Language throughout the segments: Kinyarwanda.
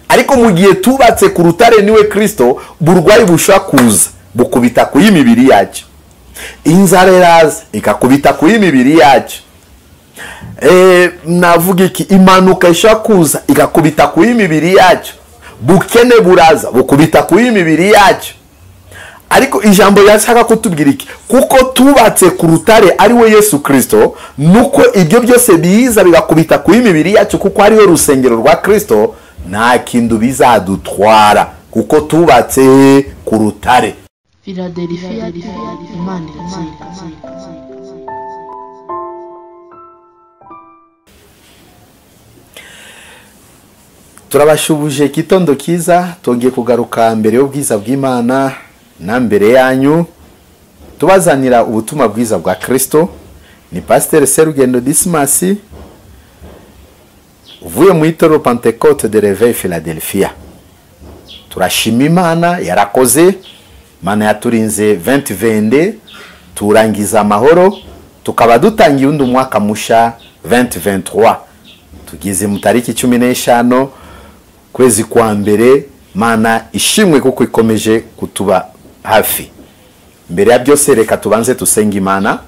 ariko mu gihe tubatse ku rutare niwe Kristo, burwayi bushobora kuza bukubita ku y'imibiri yacu, inzara iraza ikakubita ku y'imibiri yacu, navuga iki, impanuka ishobora kuza ikakubita ku y'imibiri yacu, bukene buraza bukubita ku y'imibiri yacu. Ariko ijambo yashaka kutubwira iki? Kuko tubatse ku rutare ari we Yesu Kristo, nuko ibyo byose biza bigakubita ku y'imibiri yacu, kuko ariho rusengero rwa Kristo, nta kintu bizadutwara kuko tubatse ku rutare. Philadelphia, Imana irakira. Turabashubuje kitondo kiza, tongeye kugaruka mbere y'ubwiza bw'Imana na mbere yanyu tubazanira ubutumwa bwiza bwa Kristo. Ni Pasteur Serugendo Dismas uvuye mu itorero Pentecote de Réveil Philadelphia. Turashima Imana yarakoze, Imana yaturinze 2022 turangiza amahoro, tukaba dutangiye undi mwaka musha 2023. Tugize mu tariki 15 kwezi kwa mbere. Mana ishimwe kuko ikomeje kutuba hafi. Mbere ya byose reka tubanze tusenga Imana.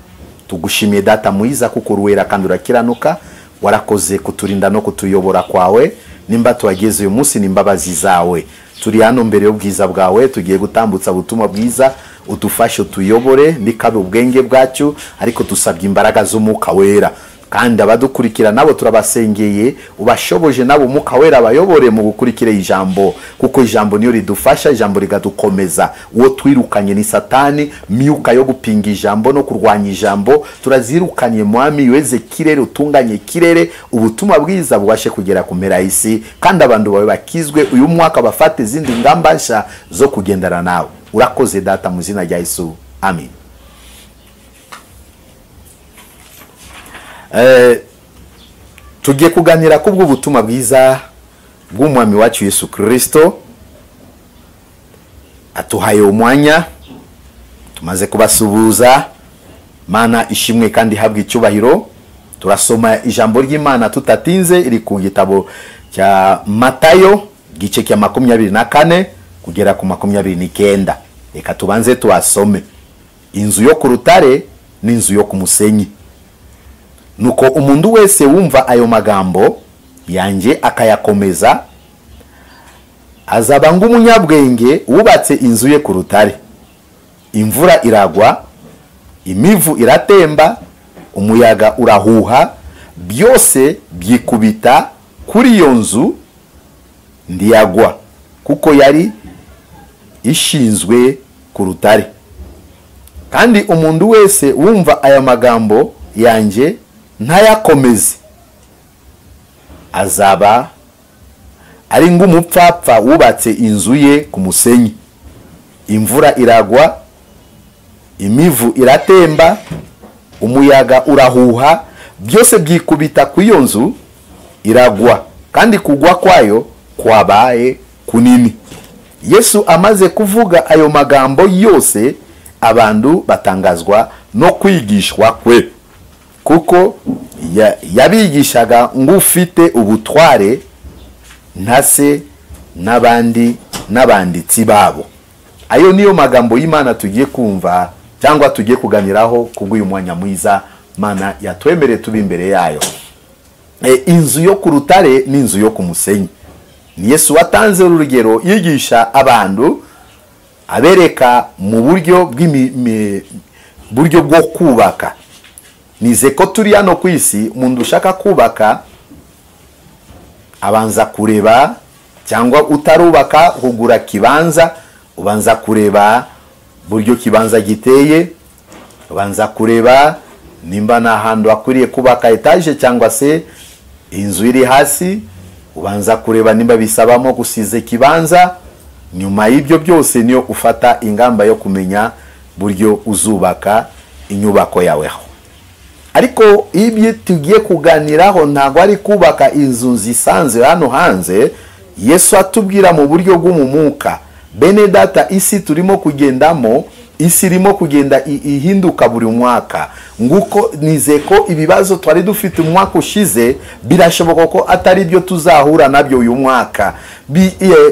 Tugushimiye data mwiza kuko uruwera kandi urakiranuka, warakoze kuturinda no kutuyobora kwawe. Nimba tuwageze uyu munsi n'imbabazi zawe. Turi hano mbere y'ubwiza bwawe, tugiye gutambutsa ubutumwa bwiza, udufashe tuyobore ndikabe ubwenge bwacu, ariko tusabye imbaraga z'umwuka wera. Kandi abadukurikira nabo turabasengeye, ubashoboje nabo umwuka wera bayobore mu gukurikira ijambo, kuko ijambo niyo ridufasha, ijambo rigadukomeza. Uwo twirukanye ni Satani, myuka yo gupinga ijambo no kurwanya ijambo turazirukanye. Mwami weze kirere, utunganye kirere, ubutumwa bwiza bwashe kugera ku mpera y'isi, kandi abantu bawe bakizwe uyu mwaka, bafate izindi ngamba nshya zo kugendana nawe. Urakoze data mu izina rya Yesu, amen. Tugiye kuganira kubwo ubutumwa bwiza bw'umwami wacu Yesu Kristo. Atuhaye umwanya, tumaze kubasubuza. Mana ishimwe kandi habwe icyubahiro. Turasoma ijambo ry'Imana tutatinze, iri ku gitabo cya Matayo gice cya 24 kugera ku 29. Reka tubanze tuasome. Inzu yo ku rutare n'inzu yo ku musenyi. Nuko umuntu wese wumva ayo magambo yanje akayakomeza, azaba ng'umunyabwenge wubatse inzu ye ku rutare. Imvura iragwa, imivu iratemba, umuyaga urahuha, byose byikubita kuri iyo nzu, ndiyagwa, kuko yari ishinzwe ku rutare. Kandi umuntu wese wumva aya magambo yanje ntayakomeze, azaba ari ng'umupfapfa wubatse inzu ye ku musenyi. Imvura iragwa, imivu iratemba, umuyaga urahuha, byose byikubita ku iyo nzu, iragwa, kandi kugwa kwayo kwabaye kunini. Yesu amaze kuvuga ayo magambo yose, abantu batangazwa no kwigishwa kwe, kuko yabigishaga ng'ufite ubutware ntase n'abanditsi babo. Ayo niyo magambo y'Imana tugiye kumva cyangwa tugiye kuganiraho kubw'uyu mwanya mwiza Mana yatwemere tuba imbere yayo. Inzu yo ku rutare n'inzu yo ku musenyi. Ni Yesu watanze urugero yigisha abantu, abereka mu buryo bwo kubaka. Nize ko turi hano ku isi, umuntu ushaka kubaka abanza kureba, cyangwa utarubaka kugura kibanza, ubanza kureba buryo kibanza giteye, ubanza kureba nimba na handu akwiriye kubaka etage cyangwa se inzu iri hasi, ubanza kureba nimba bisabamo gusize kibanza. Nyuma y'ibyo byose niyo ufata ingamba yo kumenya buryo uzubaka inyubako yaweho. Ariko ibyo tugiye kuganiraho ntabwo ari kubaka inzu zisanzwe hano hanze. Yesu atubwira mu buryo bw'umwuka. Bene data, isi turimo kugendamo isi irimo kugenda ihinduka buri mwaka, nguko nize ko ibibazo twari dufite umwaka ushize birashoboka ko atari byo tuzahura nabyo uyu mwaka.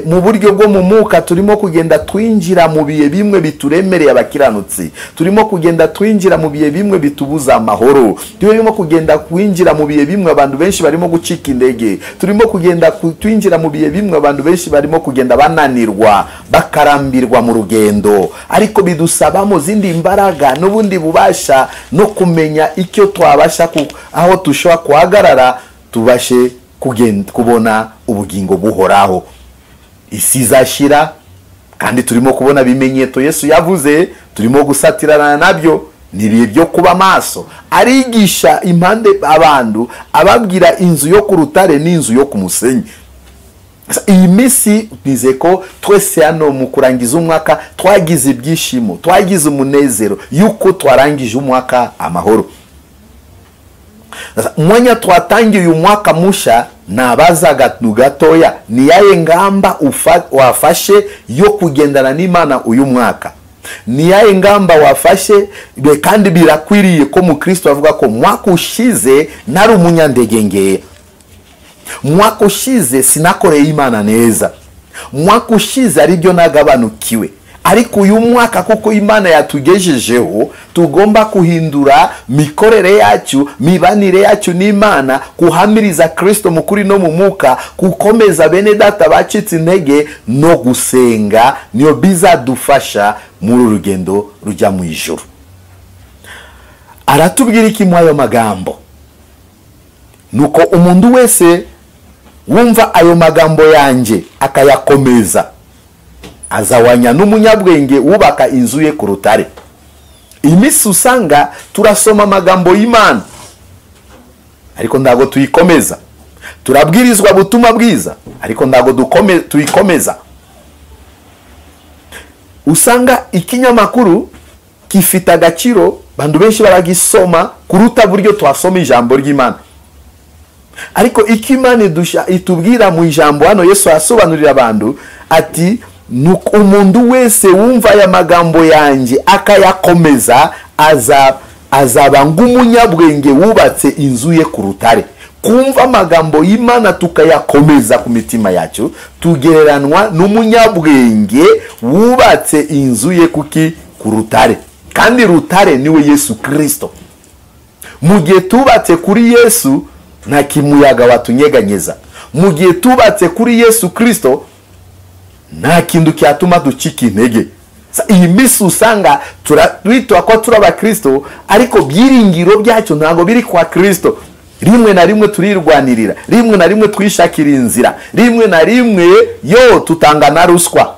Mu buryo bwo mu mwuka turimo kugenda twinjira mu bihe bimwe bituremereye abakiranutsi, turimo kugenda twinjira mu bihe bimwe bitubuza amahoro, turimo kugenda kwinjira mu bihe bimwe abantu benshi barimo gucika indege, turimo kugenda twinjira mu bihe bimwe abantu benshi barimo kugenda bananirwa bakarambirwa mu rugendo, ariko bidusabamo zindi imbaraga n'ubundi bubasha no kumenya icyo twabasha aho tushobora kuhagarara tubashe kubona ubugingo buhoraho. Isi izashira kandi turimo kubona bimenyetso Yesu yavuze, turimo gusatirana nabyo. Ni ibihe byo kuba maso, arigisha impande abantu ababwira inzu yo ku rutare n'inzu yo ku musenyi. Iyi misi nize ko twese hano mu kurangiza umwaka twagize ibyishimo, twagize umunezero yuko twarangije umwaka amahoro. Mwanya twatangiye uyu mwaka musha nabazaga gatoya, ni yaye ngamba wafashe yo kugendana n'Imana uyu mwaka? Ni yaye ngamba wafashe? Kandi birakwiriye ko mu Kristo avuga ko mwaka ushize nari umunyandegenge, mwaka ushize sinakoreye Imana neza, mwaka ushize ari byo nagabanukiwe, ariko uyu mwaka kuko Imana yatugejejeho tugomba kuhindura mikorere yacu, mibanire yacu n'Imana, kuhamiriza Kristo mukuri no mu mwuka, gukomeza bene data bacitse intege no gusenga, niyo bizadufasha muri urugendo rujya mu ijuru. Aratubwira iki mu ayo magambo? Nuko umuntu wese wumva ayo magambo yanjye akayakomeza azawanya n'umunyabwenge wubaka inzu ye ku rutare. Imisi usanga turasoma amagambo y'Imana ariko ndago tuyikomeza, turabwirizwa butumwa bwiza ariko ndago tuyikomeza. Usanga ikinyamakuru kifite agaciro, bandu benshi baragisoma kuruta buryo twasoma ijambo ry'Imana. Ariko ikimana itubwira mu ijambo hano Yesu asobanurira abantu ati nuko umuntu wese wumva aya magambo yanjye akayakomeza azaba ng'umunyabwenge wubatse inzu ye ku rutare. Kumva amagambo y'Imana tukayakomeza ku mitima yacu tugereranwa n'umunyabwenge wubatse inzu ye ku rutare, kandi rutare niwe Yesu Kristo. Mu gihe tubatse kuri Yesu nta kimuyaga watunyeganyeza, mu gihe tubatse kuri Yesu Kristo nta kintu cyatuma ducika intege. Iyi misi usanga twitwa ko turi abakristo ariko byiringiro byacu ntabwo biri kwa Kristo. Rimwe na rimwe turirwanirira, rimwe na rimwe twishakira inzira, rimwe na rimwe tutanga na ruswa.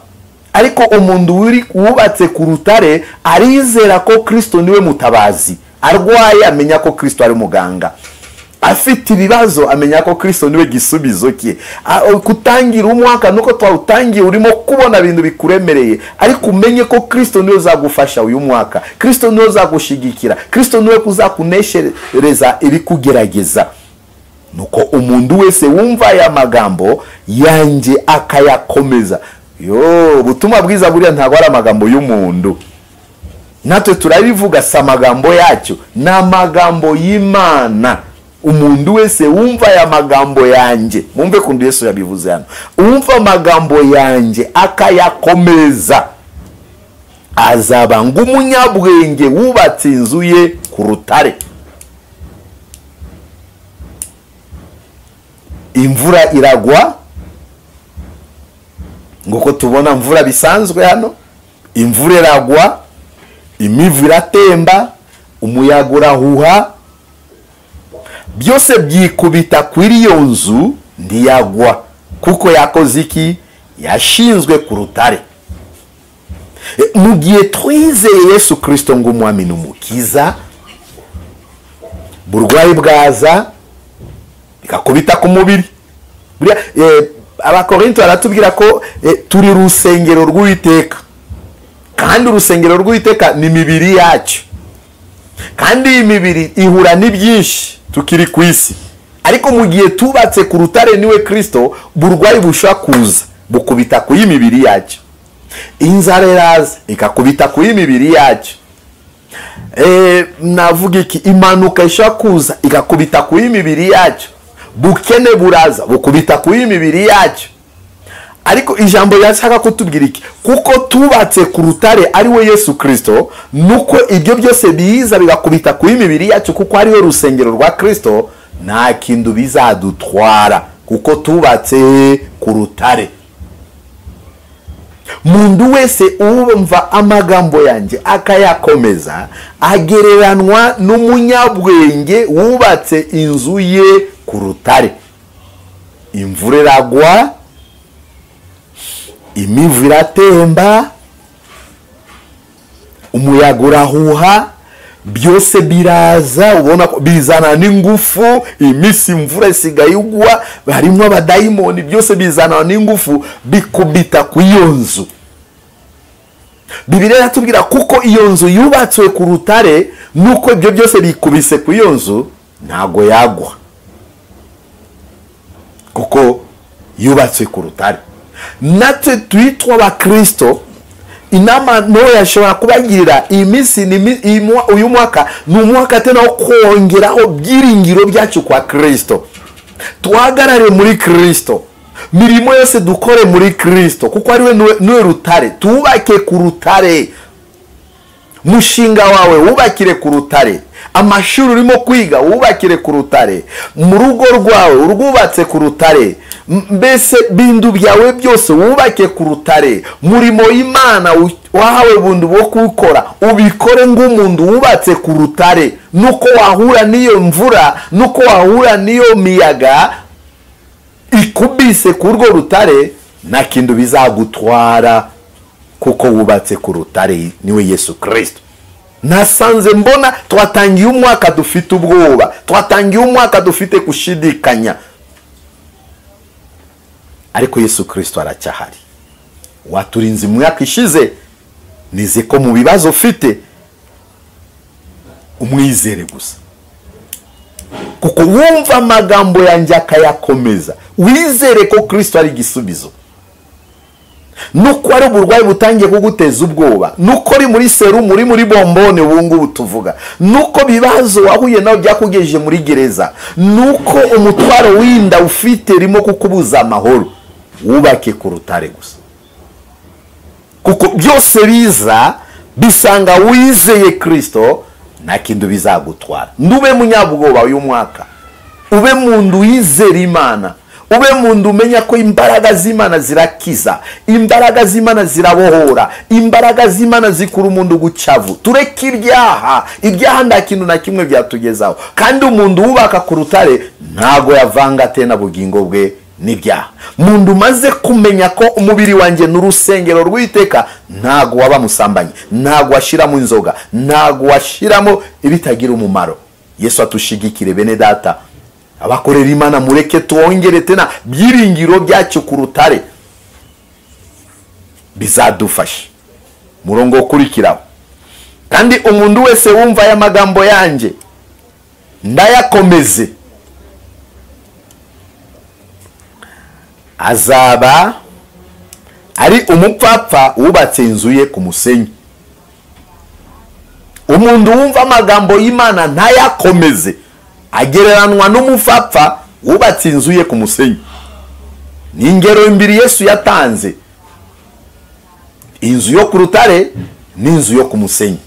Ariko umuntu wubatse ku rutare arizera ko Kristo niwe mutabazi, arwaye amenya ko Kristo ari muganga, afite ibibazo amenya ko Kristo niwe gisubizo cye. Kutangira umwaka nuko twawutangiye urimo kubona ibintu bikuremereye, ariko umenye ko Kristo niwe uzagufasha uyu mwaka, Kristo niwe uzagushigikira, Kristo niwe kuzakuneshereza ibikugerageza. Nuko umuntu wese wumva aya magambo yanjye akayakomeza. Butumwa bwiza buriya ntabwo ari amagambo y'umuntu, natwe turabivuga si amagambo yacu, ni amagambo y'Imana. Umuntu wese wumva aya magambo yanjye, mumve kundi Yesu yabivuze hano, umva amagambo yanjye akayakomeza azaba ng'umunyabwenge wubatse inzu ye ku rutare. Imvura iragwa nguko tubona mvura bisanzwe hano, imvura iragwa, imivu iratemba, umuyaga urahuha, byose byikubita kuri iyo nzu ndiyagwa kuko yakoze iki? Yashinzwe ku rutare. Mu gihe twizeye Yesu Kristo ng'umwami n'umukiza, burwayi bwaza bikakubita ku mubiri. Abakorinto baratubwira ko turi urusengero rw'Uwiteka, kandi urusengero rw'Uwiteka ni imibiri yacu, kandi iyi mibiri ihura n'ibyinshi tukiri ku isi. Ariko mu gihe tubatse ku rutare niwe Kristo, burwayi bushobora kuza bukubita ku y'imibiri yacu. inzara iraza ikakubita kuri mibiri yacu. Navuga iki, impanuka ishobora kuza ikakubita kuri mibiri yacu, bukene buraza bukubita kuri mibiri yacu. Ariko ijambo yashaka kutubwira iki, kuko tubatse ku rutare ari we Yesu Kristo, nuko ibyo byose biza bigakubita kuri mibiri yacu, kuko ari we rusengero rwa Kristo, nta kintu bizadutwara kuko tubatse ku rutare. Mundu wese umva amagambo yanjye akayakomeza agereranwa n'umunyabwenge wubatse inzu ye ku rutare. Imvura iragwa, imivu iratemba, umuyaga urahuha, byose biraza, ubona ko bizana n'ingufu. Imisi imvura isigaye igwa, harimo abadayimoni, byose bizana n'ingufu, bikubita ku iyo nzu. Bibiliya iratubwira kuko iyo nzu yubatswe ku rutare, nuko ibyo byose bikubise ku iyo nzu ntago yagwa, kuko yubatswe ku rutare. Natwe twitwa abakristo, inama ntoya yashobora kubagirira iyi minsi uyu mwaka ni umwaka tena wo kongeraho byiringiro byacu kwa Kristo. Tuhagarare muri Kristo, mirimo yose dukore muri Kristo, kuko ari we niwe rutare. Tubake ku rutare. Mushinga wawe wubakire ku rutare, amashuri urimo kwiga wubakire ku rutare, mu rugo rwawe urwubatse ku rutare, mbese bindu byawe byose wubake ku rutare. Murimo Imana wahawe bundu bwo kubikora, ubikore nk'umuntu wubatse ku rutare. Nuko wahura n'iyo mvura, nuko wahura n'iyo miyaga ikubise ku rwo rutare, nta kintu bizagutwara, kuko wubatse ku rutare niwe Yesu Kristo. Nasanze mbona twatangiye umwaka dufite ubwoba, twatangiye umwaka dufite kushidikanya, ariko Yesu Kristo aracyahari. Waturinze umwaka ishize, nize ko mu bibazo ufite umwizere gusa, kuko wumva amagambo yanjye akayakomeza, wizere ko Kristo ari igisubizo. Nuko ari uburwayi butangiye kuguteza ubwoba, nuko uri muri serumu, uri muri bombone ubungubu tuvuga, nuko bibazo wahuye nawe byakugejeje muri gereza, nuko umutwaro winda ufite rimo kukubuza amahoro, wubake ku rutare gusa, kuko byose biza bisanga wizeye Kristo, nta kintu bizagutwara. Ndube munyabwoba uyu mwaka, ube mundu wizera Imana, ube mundu umenya ko imbaraga z'Imana zirakiza, imbaraga z'Imana zirabohora, imbaraga z'Imana zikura umundu gucavu. Tureke ibyaha nta kintu na kimwe byatugezaho, kandi umundu wubaka ku rutare ntago yavanga tena bugingo bwe n'ibyaha. Mundu maze kumenya ko umubiri wanjye n'urusengero rw'Iteka, ntago waba musambanye, ntago washiramo inzoga, ntago washiramo ibitagira umumaro. Yesu atushigikire bene data, abakorera Imana mureke tuongere tena byiringiro byacu ku rutare, bizadufasha. Murongo ukurikiraho, kandi umundu wese wumva aya magambo yanjye ndayakomeze, azaba ari umupfapfa wubatse inzu ye ku musenyi. Umundu wumva amagambo y'Imana ntayakomeze, agereranwa n'umupfapfa wubatse inzu ye ku musenyi. Ni ingero imbiri Yesu yatanze, inzu yo ku rutare n'inzu yo ku musenyi.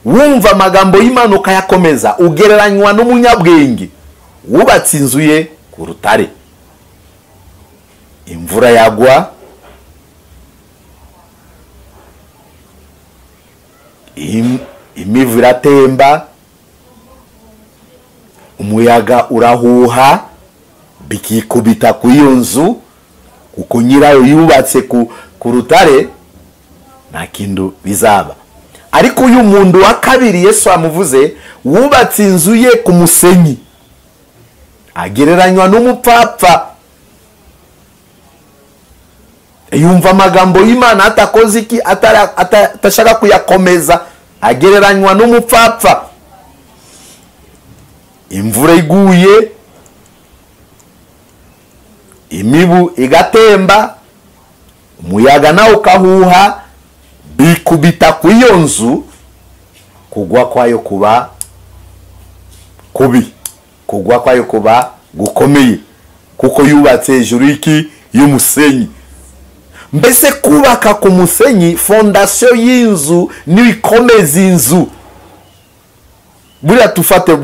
Wumva amagambo y'Imana ukayakomeza, ugereranywa n'umunyabwenge wubatse inzu ye ku rutare. Imvura yagwa, imivu iratemba, umuyaga urahuha, bikikubita ku iyo nzu, kuko nyirayo yubatse ku rutare, nta kintu bizaba. Ariko uyu mundu wa kabiri Yesu amuvuze, wubatse inzu ye ku musenyi, agereranywa n'umupfapfa. Yumva amagambo y'Imana atakoze iki, atashaka kuyakomeza, agereranywa n'umupfapfa. Imvura iguye, imibu igatemba, umuyaga nawo ukahuha bikubita ku iyo nzu, kugwa kwayo kuba kubi, kugwa kwayo kuba gukomeye, kuko yubatse hejuru y'umusenyi. Mbese kubaka ku musenyi, fondasiyo y'inzu niyo ikomeza inzu. Buriya tufate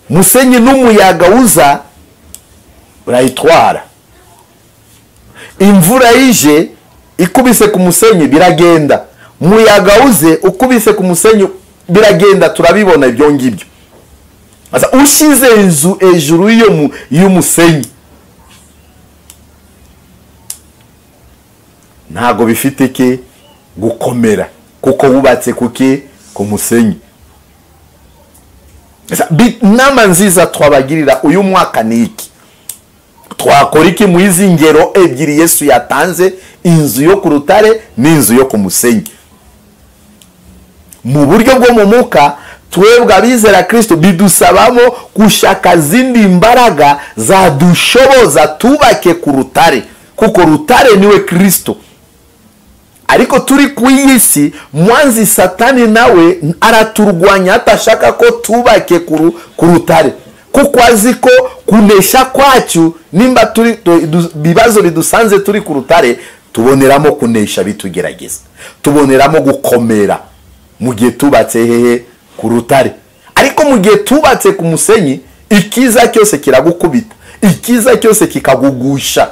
musenyi n'umuyaga uza urayitwara. Imvura ije ikubise ku musenyi biragenda, umuyaga uze ukubise ku musenyi biragenda, turabibona ibyo ngibyo. Asa ushize inzu hejuru y'umusenyi, ntago bifite ke gukomera, kuko wubatse ku musenyi. Inama nziza twabagirira uyu mwaka ni iki? Twakora iki mu izi ngero ebyiri Yesu yatanze, inzu yo ku rutare n'inzu yo ku musenyi? Mu buryo bwo mu mwuka, twebwe abizera Kristo bidusabamo gushaka zindi mbaraga zadushoboza tubake ku rutare, kuko rutare niwe Kristo. Ariko turi ku isi, mwanzi Satani nawe araturwanya, atashaka ko tubake ku rutare, kuko azi ko kunesha kwacu, nimba turi bibazo bidusanze turi ku rutare, tuboneramo kunesha bitugerageza, tuboneramo gukomera mu gihe tubatse hehe ku rutare. Ariko mu gihe tubatse ku musenyi, ikiza cyose kiragukubita, ikiza cyose kikagugusha.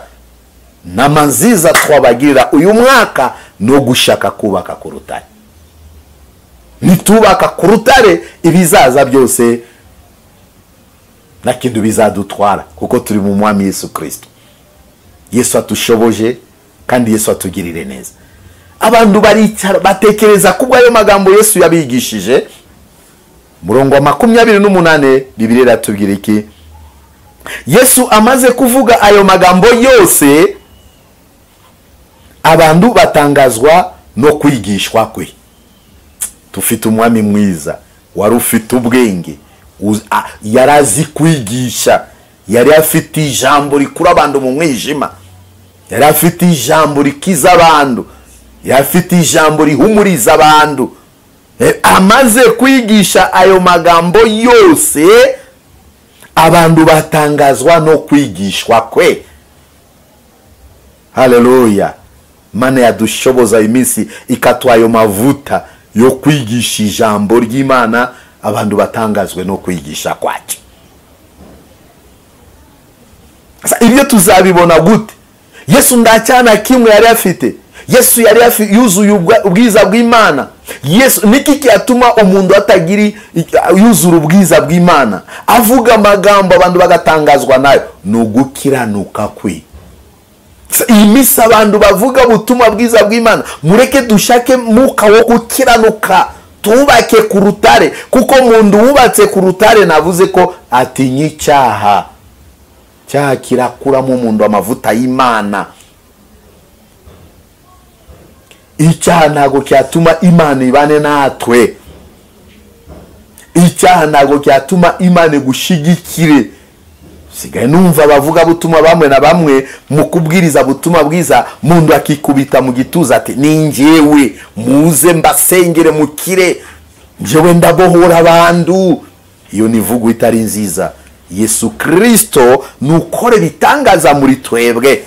Nama nziza twabagirira uyu mwaka no gushaka kubaka ku rutare. Nitubaka ku rutare, ibizaza byose na kintu bizadutwara, kuko turi mu mwami Yesu Kristo. Yesu atushoboje kandi Yesu atugirire neza. Abantu baricara batekereza kubwo ayo magambo Yesu yabigishije. Murongo wa 28 Bibiliya iratubwira iki? Yesu amaze kuvuga ayo magambo yose, abantu batangazwa no kwigishwa kwe. Tufite umwami mwiza, wari ufite ubwenge, yarazi kwigisha, yari afite ijambo rikura abantu mu mwijima, yari afite ijambo rikiza abantu, yari afite ijambo rihumuriza abantu. Amaze kwigisha ayo magambo yose, abantu batangazwa no kwigishwa kwe. Haleluya. Mana yadushoboza iminsi ikatwa ayo mavuta yo kwigisha ijambo ry'Imana, abantu batangazwe no kwigisha kwacu. Ibyo tuzabibona gute? Yesu ndacyana kimwe yari afite. Yesu yari yuzuye ubwiza bw'Imana. Yesu niki cyatuma umuntu atagiri yuzura ubwiza bw'Imana, avuga amagambo abantu bagatangazwa nayo? No gukiranuka kwe. Iyi misi abantu bavuga ubutumwa bwiza bw'Imana, mureke dushake muka wo gukiranuka, tubake ku rutare, kuko umuntu wubatse ku rutare navuze ko atinya icyaha. Cyaha kirakuramo umuntu amavuta y'Imana. Icyaha ntago cyatuma Imana ibane natwe. Icyaha ntago cyatuma Imana gushigikire. Sigaye numva bavuga butumwa bamwe na bamwe mu kubwiriza butumwa bwiza, mundu akikubita mu gituza ati ni njyewe, muze mbasengere mukire, njyewe ndabohora abantu. Iyo nivugo itari nziza. Yesu Kristo nukore bitangaza muri twebwe.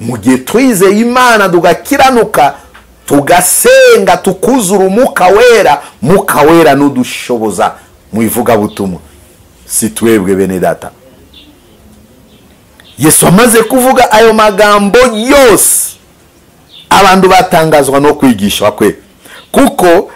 Mu gihe twizeye Imana tugakiranuka, tugasenga, tukuzura Muka Wera nudushoboza mu ivuga butumwa. Si twebwe bene data. Yesu amaze kuvuga ayo magambo yose, abantu batangazwa no kwigishwa kwe, kuko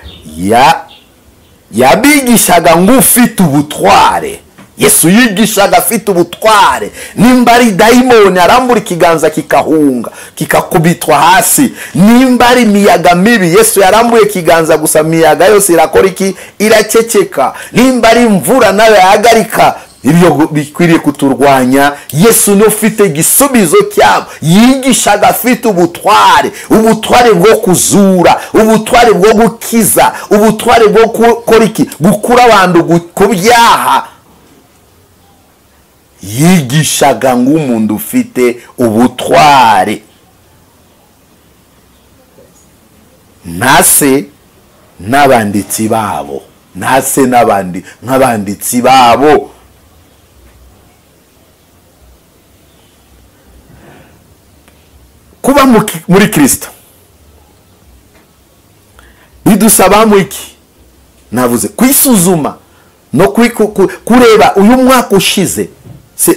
yabigishaga ngufite ubutware. Yesu yigishaga afite ubutware. Nimba ari daimoni arambura ikiganza kikahunga, kikakubitwa hasi. Nimba ari miyaga mibi, Yesu yarambuye ikiganza gusa miyaga yose irakora iki? Iraceceka. Nimba ari mvura nayo yahagarika ibyo bikwiriye kuturwanya. Yesu ni ufite igisubizo cyabo. Yigishaga afite ubutware, ubutware bwo kuzura, ubutware bwo gukiza, ubutware bwo gukora iki? Gukura abantu ku byaha. yigishaga nk'umuntu ufite ubutware, ntase n'abanditsi babo, ntase nk'abanditsi babo. Kuba muri Kristo bidusaba iki? Navuze kwisuzuma no kureba uyu mwaka ushize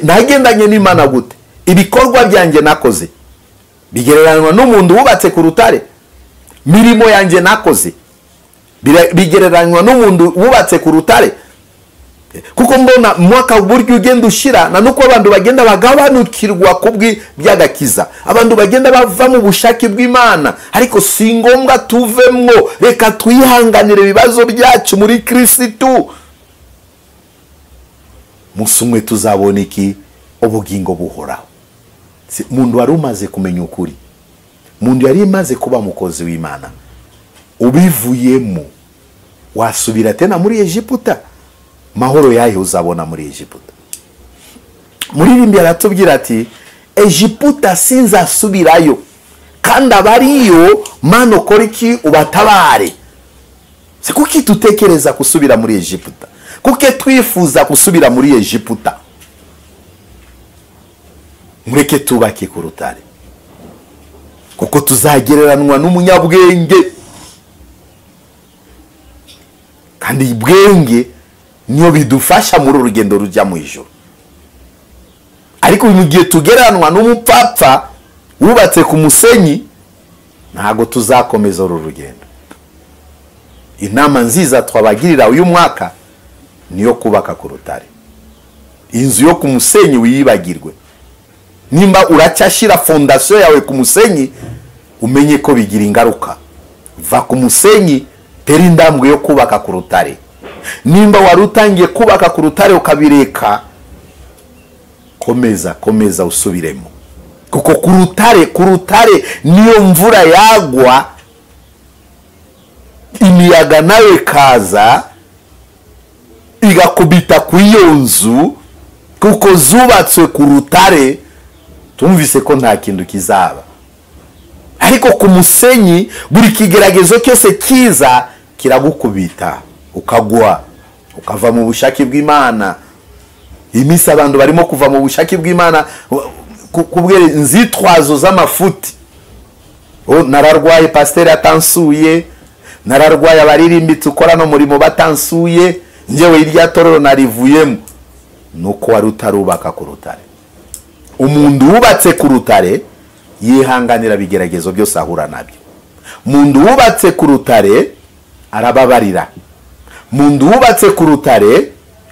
nagendanye n'Imana gute, ibikorwa byanjye nakoze bigereranywa n'umuntu wubatse ku rutare, mirimo yanjye nakoze bigereranywa n'umuntu wubatse ku rutare. Kuko mbona mwaka buryo ugenda ushira na nuko abantu bagenda bagabanukirwa kubwi byagakiza, abantu bagenda bava mu bushake bw'Imana, ariko si ngombwa tuvemwo, reka twihanganire ibibazo byacu muri Kristo. Musumwe tuzabona iki? Ubugingo buhoraho. Mundu wari umaze kumenya ukuri, mundu yari imaze kuba mukozi w'Imana, ubivuyemo wasubira tena muri Egiputa, mahoro yayo uzabona muri Egiputa. Muririmbi aratubwira ati Egiputa sinzasubirayo, kandi abariyo Mana ukora iki? Ubatabare. Se kuki tutekereza kusubira muri Egiputa? Kuke twifuza kusubira muri Egiputa? Mureke tubake ku rutare, kuko tuzagereranwa n'umunyabwenge, kandi ibwenge niyo bidufasha muri urugendo rujya mu ijuru. Ariko mu gihe tugereranwa n'umupfapfa wubatse ku musenyi, ntago tuzakomeza uru rugendo. Inama nziza twabagirira uyu mwaka niyo kubaka ku rutare. Inzu yo ku musenyi wiyibagirwe. Nimba uracyashira fondation yawe ku musenyi, umenye ko bigira ingaruka. Va ku musenyi, tera indambwe yo kubaka ku rutare. Nimba warutangiye kubaka ku rutare ukabireka, komeza usubiremo. Kuko ku rutare niyo mvura yagwa, imiyaga nawe kaza igakubita ku iyo nzu, kuko zubatswe ku rutare. Tumvise ko nta kintu kizaba. Ariko ku musenyi buri kigeragezo cyose kiza kiragukubita, ukagwa, ukava mu bushake bw'Imana. Imisi abantu barimo kuva mu bushake bw'Imana kubwira inzitwazo z'amafuti. Nararwaye pasteur atansuye, nararwaye abaririmbi tukora no murimo batansuye, njewe irya torero narivuyemo. Nuko wari utarubaka ku rutare. Umuntu wubatse ku rutare yihanganira bigeragezo byose ahura nabyo. Umuntu wubatse ku rutare arababarira. Umuntu wubatse ku rutare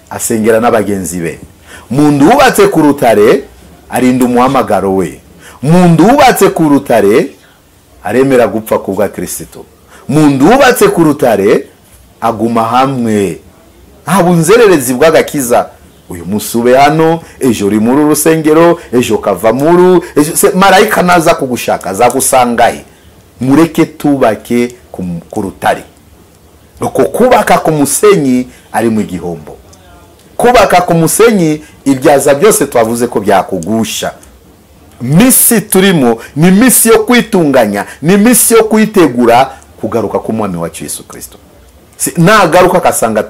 asengera n'abagenzi be. Umuntu wubatse ku rutare arinda umuhamagaro we. Umuntu wubatse ku rutare aremera gupfa kubwa Kristo. Umuntu wubatse ku rutare aguma hamwe. Nta bunzererezi bw'agakiza. Uyu musube hano, ejo uri muri urusengero, ejo kava muri, marayika naza kugushaka zagusangaye. Mureke tubake ku rutare. Nuko kubaka ku musenyi ari mu gihombo. Kubaka ku musenyi ibyaza byose twavuze ko byakugusha. Misi turimo ni misi yo kwitunganya, ni misi yo kwitegura kugaruka ku mwami wacu Yesu Kristo. Nagaruka kasanga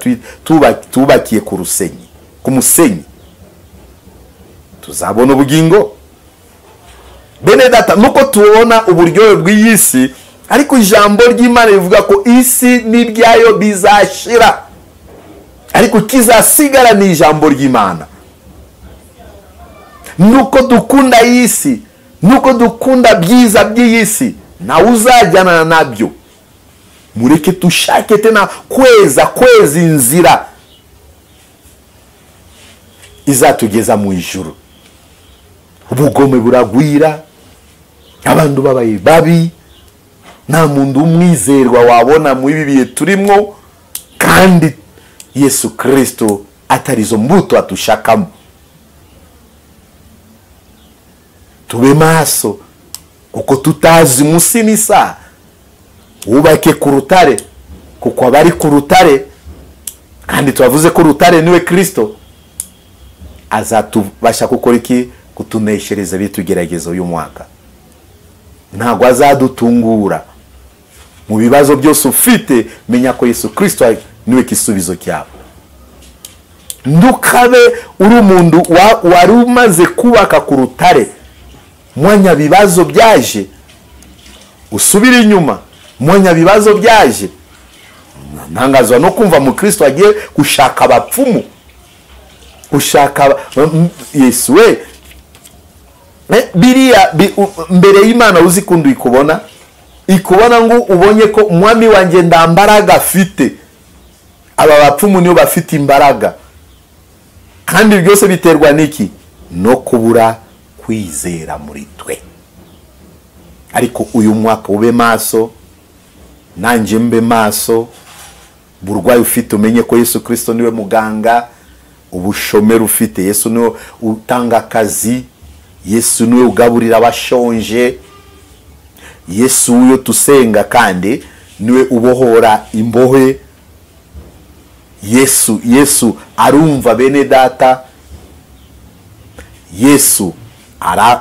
tubakiye ku rusenyi, ku musenyi, tuzabona ubugingo. Bene data, nuko tubona uburyohe bw'iyisi, ariko ijambo ry'Imana rivuga ko isi n'ibyayo bizashira, ariko kizasigara ni ijambo ry'Imana. Nuko dukunda isi, nuko dukunda byiza by'iyisi, na uzajyana nabyo. Mureke tushake tena kweza inzira izatugeza mu ijuru. Ubugome buragwira, abantu babaye babi, nta muntu umwizerwa wabona mu ibi bihe turimo, kandi Yesu Kristo atarizo mbuto atushakamo. Tube maso, kuko tutazi musi nisa. Wubake ku rutare, kuko abari ku rutare, kandi tuwavuze ko rutare niwe Kristo, azatubasha gukora iki? Kutuneshereza bitugeragezo uyu mwaka. Ntabwo azadutungura mu bibazo byose ufite. Menya ko Yesu Kristo niwe gisubizo cyawe. Ndukabe uri umuntu wari umaze kubaka ku rutare, mwanya bibazo byaje usubira inyuma, mwanya bibazo byaje. Ntangazwa no kumva mu Kristo agiye gushaka abapfumu, gushaka Yesu we. Biriya mbere y'Imana uzi kundi ikubona ngo ubonye ko umwami wanjye ndambaraga afite. Aba bapfumu niyo bafite imbaraga, kandi byose biterwa n'iki? No kubura kwizera muri twe. Ariko uyu mwaka ube maso, nanjye mbe maso. Burwayi ufite umenye ko Yesu Kristo niwe muganga. Ubushomeri ufite, Yesu niwe utanga akazi. Yesu niwe ugaburira abashonje. Yesu uyo tusenga kandi niwe ubohora imbohe. Yesu arumva bene data. Yesu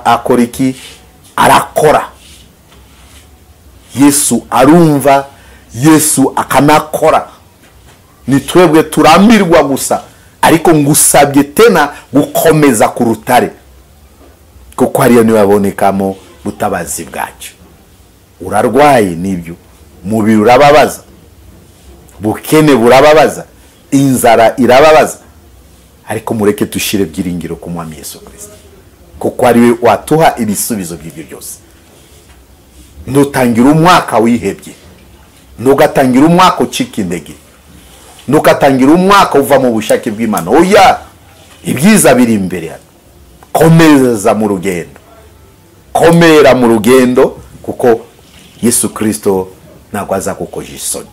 akora iki? Arakora. Yesu arumva, Yesu akanakora. Ni twebwe turamirwa gusa, ariko ngusabye tena gukomeza ku rutare, kuko hariyo niwe abonekamo butabazi bwacu. Urarwaye nibyo, mubiri urababaza, bukene burababaza, inzara irababaza, ariko mureke tushire byiringiro ku mwami Yesu Kristo, kuko ariwe watuha ibisubizo by'ibyo byose. Ntutangira umwaka wihebye, ntugatangira umwaka ucika intege, ntugatangira umwaka uva mu bushake bw'Imana. Oya, ibyiza biri imbere. Komeza mu rugendo, komera mu rugendo, kuko Yesu Kristo ntabwo azakukoje isoni.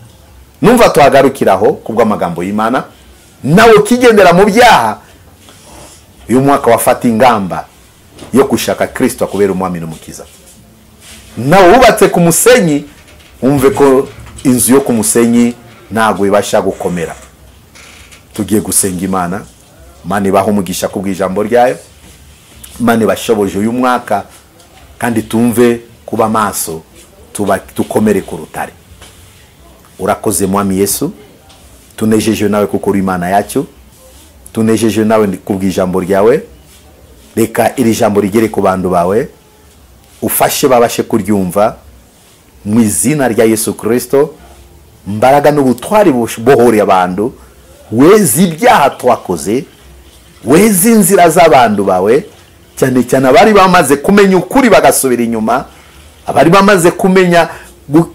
Numva tuhagarukiraho kubw'amagambo y'Imana. Nawe kigendera mu byaha, uyu mwaka wafata ingamba yo gushaka Kristo akubera umwami n'umukiza. Nawe wubatse ku musenyi, umve ko inzu yo ku musenyi ntabwo ibasha gukomera. Tugiye gusenga Imana. Imana ibaha umugisha kubw'ijambo ryayo. Imana ibashoboje uyu mwaka, kandi tumve kuba maso, tukomere ku rutare. Urakoze mwami Yesu, tunejeje nawe kuko uri Imana yacu, tunejeje nawe kubw'ijambo ryawe. Reka iri jambo rigere ku bantu bawe, ufashe babashe kuryumva mu izina rya Yesu Kristo. Mbaraga n'ubutwari bohore abantu, wezi ibyaha twakoze, wezi inzira z'abantu bawe, cyane cyane abari bamaze kumenya ukuri bagasubira inyuma, abari bamaze kumenya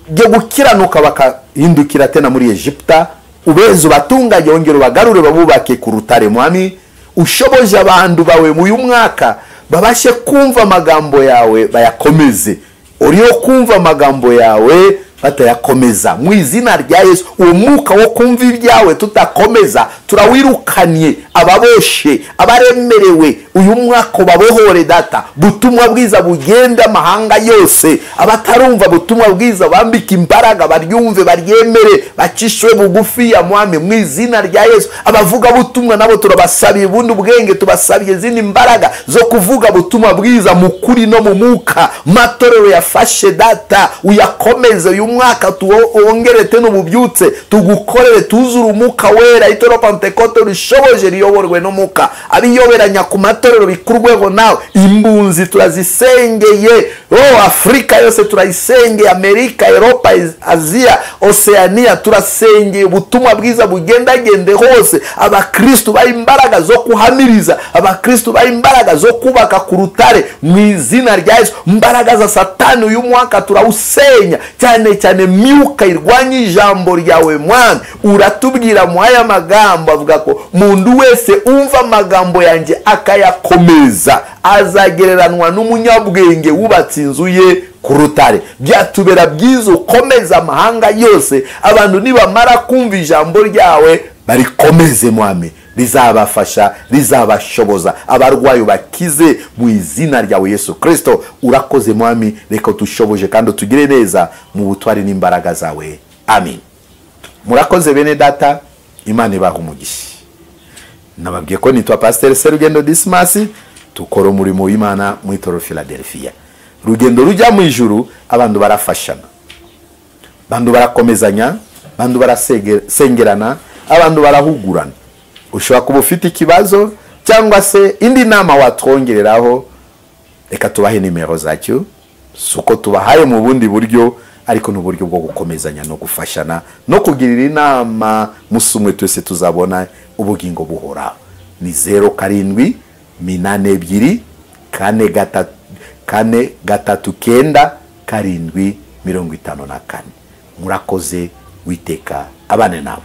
byo gukiranuka bakahindukira tena muri Egiputa. Ubeze ubatunganye, wongere ubagarure babubake ku rutare mwami. Ushoboje abantu bawe mu uyu mwaka babashe kumva amagambo yawe bayakomeze. Uriyo kumva amagambo yawe batayakomeza, mu izina rya Yesu. Uwo mwuka wo kumva ibyawe tutakomeza turawirukanye. Ababoshe, abaremerewe, uyu mwaka babohore data. Butumwa bwiza bugenda amahanga yose. Abatarumva butumwa bwiza bambika imbaraga, baryumve, baryemere, bacishwe bugufi ya mwami mu izina rya Yesu. Abavuga butumwa nabo turabasabiye ubundi ubwenge, tubasabiye zindi mbaraga zo kuvuga butumwa bwiza mu kuri no mu mwuka. Matorero yafashe data, uyakomeze uyu mwaka, tuwongere teno bubyutse, tugukorere, tuzura umwuka wera. Itoro Pentekote rishoboje riyoborwe n'umwuka, abiyoberanya ku matorero bikurweho nawe. Imbunzi turazisengeye, Afrika yose turayisengeye, Amerika, Europa, Asia, Oceania turasengeye. Ubutumwa bwiza bugendagende hose. Abakristo bari imbaraga zo kuhamiriza, abakristo bari imbaraga zo kubaka ku rutare mu izina rya Yesu. Mbaraga za Satani uyu mwaka turawusenya, cyane cyane myuka irwanya ijambo ryawe mwami. Uratubwira mu aya magambo avuga ko mundu wese umva amagambo yanjye akayakomeza azagereranwa n'umunyabwenge wubatse inzu ye ku rutare. Byatubera byiza ukomeza amahanga yose. Abantu nibamara kumva ijambo ryawe barikomeze mwami, rizabafasha, rizabashoboza. Abarwayi bakize mu izina ryawe Yesu Kristo. Urakoze mwami, reka tushoboje kandi tugire neza mu butwari n'imbaraga zawe. Amen. Murakoze bene data, Imana ibaha umugisha. nababwiye ko nitwa Pasteur Serugendo Dismas, tukora umurimo w'Imana mu Itorero Philadelphia. Rugendo rujya mu ijuru, abantu barafashana, abantu barakomezanya, abantu barasengerana, abantu barahugurana. Ushobora kuba ufite ikibazo cyangwa se indi nama watwongereraho, reka tubahe nimero zacyo, suko tubahaye mu bundi buryo, ariko n'uburyo bwo gukomezanya no gufashana no kugirira inama musumwe twese tuzabona ubugingo buhora. Ni 07 82 439 754. Murakoze, witeka abane nawe.